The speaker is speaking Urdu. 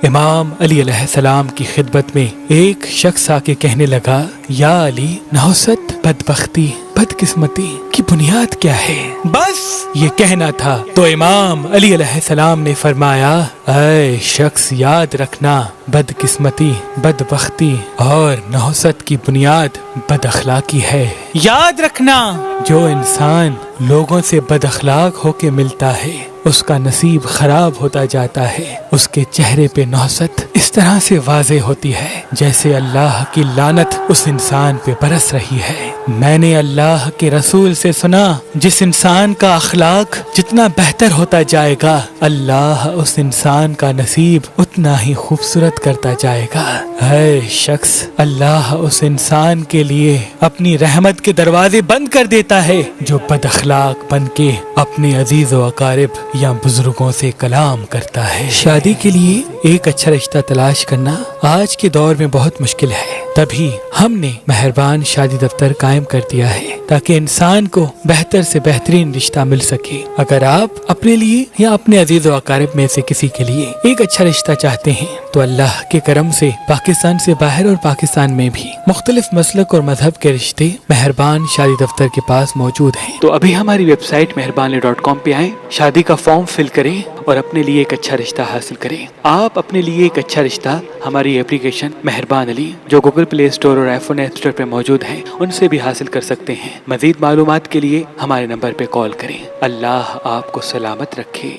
امام علی علیہ السلام کی خدمت میں ایک شخص آ کے کہنے لگا، یا علی، نحوست، بدبختی، بدقسمتی کی بنیاد کیا ہے؟ بس یہ کہنا تھا تو امام علی علیہ السلام نے فرمایا، اے شخص، یاد رکھنا، بدقسمتی، بدبختی اور نحوست کی بنیاد بد اخلاقی ہے۔ یاد رکھنا، جو انسان لوگوں سے بد اخلاق ہو کے ملتا ہے اس کا نصیب خراب ہوتا جاتا ہے۔ اس کے چہرے پہ نحوست اس طرح سے واضح ہوتی ہے جیسے اللہ کی لعنت اس انسان پہ برس رہی ہے۔ میں نے اللہ کے رسول سے سنا، جس انسان کا اخلاق جتنا بہتر ہوتا جائے گا اللہ اس انسان کا نصیب اتنا ہی خوبصورت کرتا جائے گا۔ اے شخص، اللہ اس انسان کے لیے اپنی رحمت کے دروازے بند کر دیتا ہے جو بد اخلاق بن کے اپنے عزیز و اقارب یا بزرگوں سے کلام کرتا ہے۔ شادی کے لیے ایک اچھا رشتہ تلاش کرنا آج کے دور میں بہت مشکل ہے، تبھی ہم نے مہربان شادی دفتر قائم کر دیا ہے تاکہ انسان کو بہتر سے بہترین رشتہ مل سکے۔ اگر آپ اپنے لیے یا اپنے عزیز و اقارب میں سے کسی کے لیے ایک اچھا رشتہ چاہتے ہیں تو اللہ کے کرم سے پاکستان سے باہر اور پاکستان میں بھی مختلف مسلک اور مذہب کے رشتے مہربان شادی دفتر کے پاس موجود ہیں۔ تو ابھی ہماری ویب سائٹ مہربان.com پہ آئیں، شادی کا فارم فل کریں اور اپنے لیے ایک اچھا رشتہ حاصل کریں۔ آپ اپنے لیے ایک اچھا رشتہ ہماری اپلیکیشن مہربان علی جو گوگل پلے اسٹور اور آئی فون ایپ اسٹور پہ موجود ہے ان سے بھی حاصل کر سکتے ہیں۔ مزید معلومات کے لیے ہمارے نمبر پہ کال کریں۔ اللہ آپ کو سلامت رکھے۔